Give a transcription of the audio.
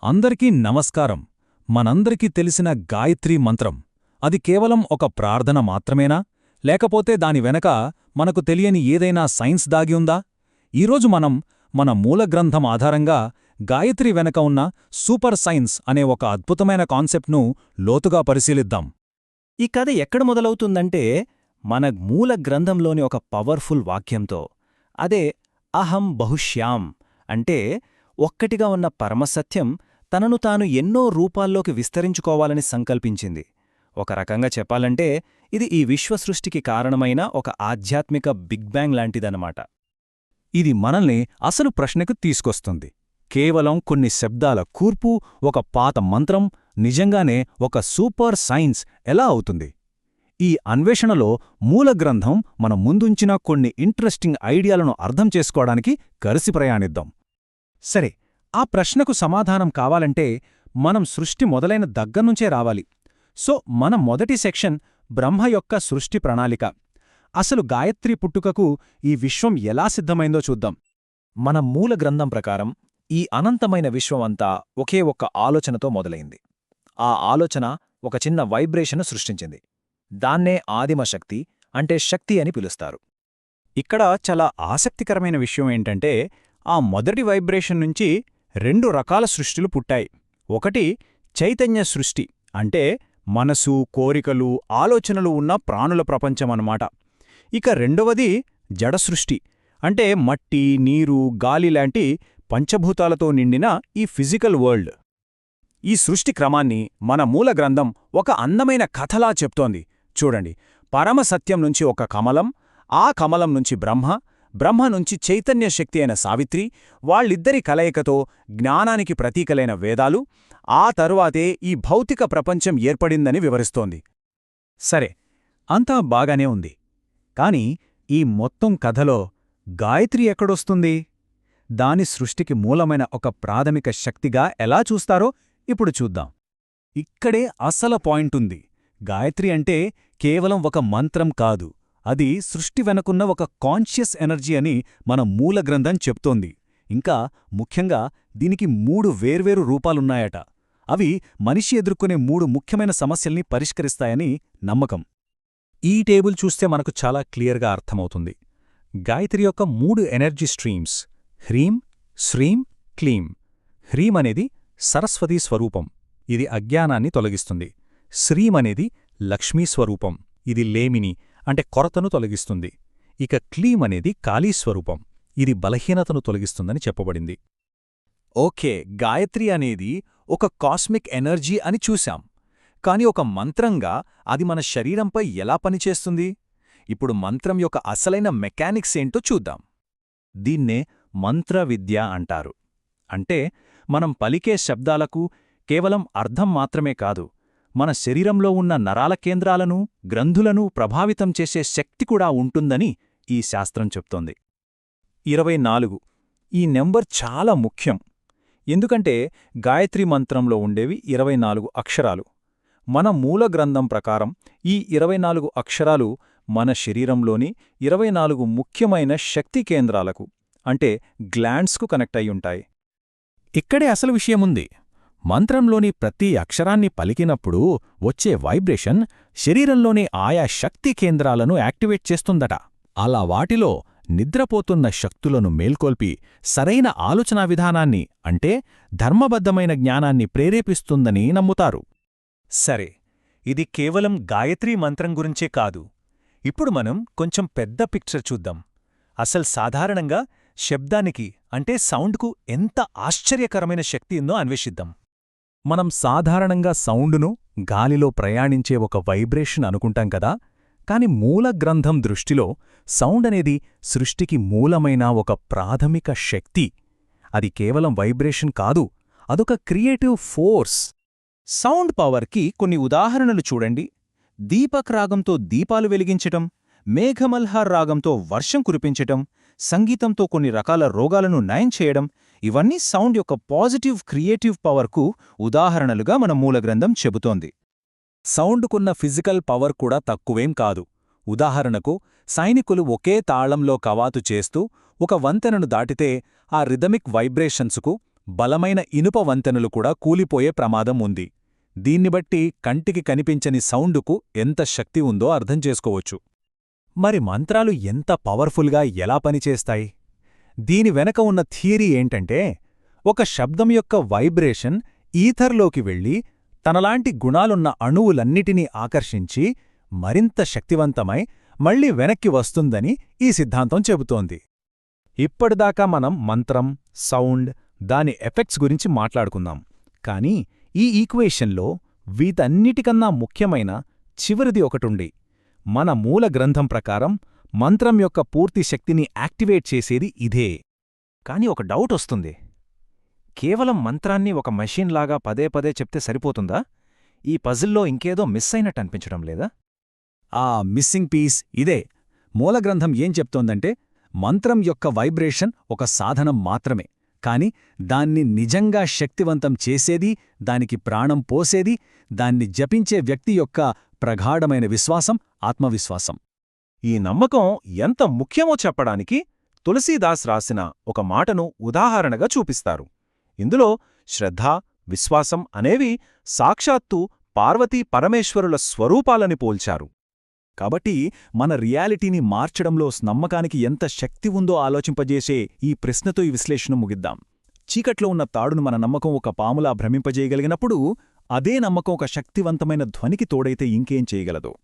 అందరికీ నమస్కారం. మనందరికీ తెలిసిన గాయత్రీ మంత్రం అది కేవలం ఒక ప్రార్థన మాత్రమేనా, లేకపోతే దాని వెనక మనకు తెలియని ఏదైనా సైన్స్ దాగి ఉందా? ఈరోజు మనం మన మూలగ్రంథం ఆధారంగా గాయత్రి వెనక ఉన్న సూపర్ సైన్స్ అనే ఒక అద్భుతమైన కాన్సెప్ట్ను లోతుగా పరిశీలిద్దాం. ఈ కథ ఎక్కడ మొదలవుతుందంటే మన మూల గ్రంథంలోని ఒక పవర్ఫుల్ వాక్యంతో. అదే అహం బహుశ్యాం అంటే ఒక్కటిగా ఉన్న పరమసత్యం తనను తాను ఎన్నో రూపాల్లోకి విస్తరించుకోవాలని సంకల్పించింది. ఒక రకంగా చెప్పాలంటే ఇది ఈ విశ్వసృష్టికి కారణమైన ఒక ఆధ్యాత్మిక బిగ్ బ్యాంగ్ లాంటిదన్నమాట. ఇది మనల్ని అసలు ప్రశ్నకు తీసుకొస్తుంది. కేవలం కొన్ని శబ్దాల కూర్పు, ఒక పాత మంత్రం నిజంగానే ఒక సూపర్ సైన్స్ ఎలా అవుతుంది? ఈ అన్వేషణలో మూలగ్రంథం మన ముందుంచిన కొన్ని ఇంట్రెస్టింగ్ ఐడియాలను అర్థం చేసుకోవడానికి కలిసి ప్రయాణిద్దాం. సరే, ఆ ప్రశ్నకు సమాధానం కావాలంటే మనం సృష్టి మొదలైన దగ్గర్నుంచే రావాలి. సో మన మొదటి సెక్షన్ బ్రహ్మ యొక్క సృష్టి ప్రణాళిక. అసలు గాయత్రి పుట్టుకకు ఈ విశ్వం ఎలా సిద్ధమైందో చూద్దాం. మన మూల గ్రంథం ప్రకారం ఈ అనంతమైన విశ్వమంతా ఒకే ఒక్క ఆలోచనతో మొదలైంది. ఆ ఆలోచన ఒక చిన్న వైబ్రేషన్ను సృష్టించింది. దాన్నే ఆదిమశక్తి అంటే శక్తి అని పిలుస్తారు. ఇక్కడ చాలా ఆసక్తికరమైన విషయం ఏంటంటే ఆ మొదటి వైబ్రేషన్ నుంచి రెండు రకాల సృష్టిలు పుట్టాయి. ఒకటి చైతన్య సృష్టి అంటే మనసు, కోరికలు, ఆలోచనలు ఉన్న ప్రాణుల ప్రపంచమన్నమాట. ఇక రెండవది జడ సృష్టి అంటే మట్టి, నీరు, గాలి లాంటి పంచభూతాలతో నిండిన ఈ ఫిజికల్ వరల్డ్. ఈ సృష్టి క్రమాన్ని మన మూల గ్రంథం ఒక అందమైన కథలా చెప్తోంది. చూడండి, పరమసత్యం నుంచి ఒక కమలం, ఆ కమలం నుంచి బ్రహ్మ నుంచి చైతన్య శక్తి అయిన సావిత్రి, వాళ్ళిద్దరి కలయికతో జ్ఞానానికి ప్రతీకలైన వేదాలు, ఆ తరువాతే ఈ భౌతిక ప్రపంచం ఏర్పడిందని వివరిస్తోంది. సరే, అంతా బాగానే ఉంది. కాని ఈ మొత్తం కథలో గాయత్రి ఎక్కడొస్తుంది? దాని సృష్టికి మూలమైన ఒక ప్రాథమిక శక్తిగా ఎలా చూస్తారో ఇప్పుడు చూద్దాం. ఇక్కడే అసలు పాయింటుంది. గాయత్రి అంటే కేవలం ఒక మంత్రం కాదు, అది సృష్టి వెనకున్న ఒక కాన్షియస్ ఎనర్జీ అని మన మూల గ్రంథం చెప్తోంది. ఇంకా ముఖ్యంగా దీనికి 3 వేర్వేరు రూపాలున్నాయట. అవి మనిషి ఎదుర్కొనే 3 ముఖ్యమైన సమస్యల్ని పరిష్కరిస్తాయని నమ్మకం. ఈ టేబుల్ చూస్తే మనకు చాలా క్లియర్గా అర్థమవుతుంది. గాయత్రి యొక్క 3 ఎనర్జీ స్ట్రీమ్స్: హ్రీం, శ్రీం, క్లీం. హ్రీం అనేది సరస్వతీ స్వరూపం, ఇది అజ్ఞానాన్ని తొలగిస్తుంది. శ్రీం అనేది లక్ష్మీ స్వరూపం, ఇది లేమిని అంటే కొరతను తొలగిస్తుంది. ఇక క్లీం అనేది కాళీ స్వరూపం, ఇది బలహీనతను తొలగిస్తుందని చెప్పబడింది. ఓకే, గాయత్రి అనేది ఒక కాస్మిక్ ఎనర్జీ అని చూశాం. కాని ఒక మంత్రంగా అది మన శరీరంపై ఎలా పనిచేస్తుంది? ఇప్పుడు మంత్రం యొక్క అసలైన మెకానిక్స్ ఏంటో చూద్దాం. దీన్నే మంత్ర విద్య అంటారు. అంటే మనం పలికే శబ్దాలకు కేవలం అర్థం మాత్రమే కాదు, మన శరీరంలో ఉన్న నరాల కేంద్రాలను, గ్రంథులను ప్రభావితం చేసే శక్తి కూడా ఉంటుందని ఈ శాస్త్రం చెప్తోంది. 24 ఈ నెంబర్ చాలా ముఖ్యం. ఎందుకంటే గాయత్రి మంత్రంలో ఉండేవి 24 అక్షరాలు. మన మూల గ్రంథం ప్రకారం ఈ 24 అక్షరాలు మన శరీరంలోని 24 ముఖ్యమైన శక్తి కేంద్రాలకు అంటే గ్లాండ్స్కు కనెక్ట్ అయ్యుంటాయి. ఇక్కడే అసలు విషయముంది. మంత్రంలోని ప్రతి అక్షరాన్ని పలికినప్పుడు వచ్చే వైబ్రేషన్ శరీరంలోని ఆయా శక్తి కేంద్రాలను యాక్టివేట్ చేస్తుందట. అలా వాటిలో నిద్రపోతున్న శక్తులను మేల్కొల్పి సరైన ఆలోచనా విధానాన్ని అంటే ధర్మబద్ధమైన జ్ఞానాన్ని ప్రేరేపిస్తుందని నమ్ముతారు. సరే, ఇది కేవలం గాయత్రీ మంత్రం గురించే కాదు. ఇప్పుడు మనం కొంచెం పెద్ద పిక్చర్ చూద్దాం. అసలు సాధారణంగా శబ్దానికి అంటే సౌండ్కు ఎంత ఆశ్చర్యకరమైన శక్తి ఉందో అన్వేషిద్దాం. మనం సాధారణంగా సౌండును గాలిలో ప్రయాణించే ఒక వైబ్రేషన్ అనుకుంటాం కదా. కాని మూల గ్రంథం దృష్టిలో సౌండ్ అనేది సృష్టికి మూలమైన ఒక ప్రాథమిక శక్తి. అది కేవలం వైబ్రేషన్ కాదు, అదొక క్రియేటివ్ ఫోర్స్. సౌండ్ పవర్కి కొన్ని ఉదాహరణలు చూడండి. దీపక్ రాగంతో దీపాలు వెలిగించటం, మేఘమల్హార్ రాగంతో వర్షం కురిపించటం, సంగీతంతో కొన్ని రకాల రోగాలను నయం చేయడం, ఇవన్నీ సౌండ్ యొక్క పాజిటివ్ క్రియేటివ్ పవర్కు ఉదాహరణలుగా మన మూలగ్రంథం చెబుతోంది. సౌండ్కున్న ఫిజికల్ పవర్ కూడా తక్కువేం కాదు. ఉదాహరణకు, సైనికులు ఒకే తాళంలో కవాతు చేస్తూ ఒక వంతెనను దాటితే ఆ రిథమిక్ వైబ్రేషన్సుకు బలమైన ఇనుప వంతెనలు కూడా కూలిపోయే ప్రమాదం ఉంది. దీన్ని బట్టి కంటికి కనిపించని సౌండుకు ఎంత శక్తి ఉందో అర్థం చేసుకోవచ్చు. మరి మంత్రాలు ఎంత పవర్ఫుల్గా ఎలా పనిచేస్తాయి? దీని వెనక ఉన్న థియరీ ఏంటంటే, ఒక శబ్దం యొక్క వైబ్రేషన్ ఈథర్లోకి వెళ్ళి తనలాంటి గుణాలున్న అణువులన్నిటినీ ఆకర్షించి మరింత శక్తివంతమై మళ్లీ వెనక్కి వస్తుందని ఈ సిద్ధాంతం చెబుతోంది. ఇప్పటిదాకా మనం మంత్రం, సౌండ్, దాని ఎఫెక్ట్స్ గురించి మాట్లాడుకున్నాం. కానీ ఈ ఈక్వేషన్లో వీటన్నిటికన్నా ముఖ్యమైన చివరిది ఒకటుంది. మన మూల గ్రంథం ప్రకారం మంత్రం యొక్క పూర్తి శక్తిని యాక్టివేట్ చేసేది ఇదే. కాని ఒక డౌట్ వస్తుంది. కేవలం మంత్రాన్ని ఒక మెషిన్లాగా పదే పదే చెప్తే సరిపోతుందా? ఈ పజిల్లో ఇంకేదో మిస్ అయినట్టు అనిపించడం లేదా? ఆ మిస్సింగ్ పీస్ ఇదే. మూలగ్రంథం ఏం చెప్తోందంటే, మంత్రం యొక్క వైబ్రేషన్ ఒక సాధనం మాత్రమే, కాని దాన్ని నిజంగా శక్తివంతం చేసేది, దానికి ప్రాణం పోసేది, దాన్ని జపించే వ్యక్తి యొక్క ప్రగాఢమైన విశ్వాసం, ఆత్మవిశ్వాసం. ఈ నమ్మకం ఎంత ముఖ్యమో చెప్పడానికి తులసీదాస్ రాసిన ఒక మాటను ఉదాహరణగా చూపిస్తారు. ఇందులో శ్రద్ధ, విశ్వాసం అనేవి సాక్షాత్తు పార్వతీ పరమేశ్వరుల స్వరూపాలని పోల్చారు. కాబట్టి మన రియాలిటీని మార్చడంలో నమ్మకానికి ఎంత శక్తి ఉందో ఆలోచింపజేసే ఈ ప్రశ్నతో ఈ విశ్లేషణ ముగిద్దాం. చీకట్లో ఉన్న తాడును మన నమ్మకం ఒక పాములా భ్రమింపజేయగలిగినప్పుడు, అదే నమ్మకం ఒక శక్తివంతమైన ధ్వనికి తోడైతే ఇంకేం చేయగలదో.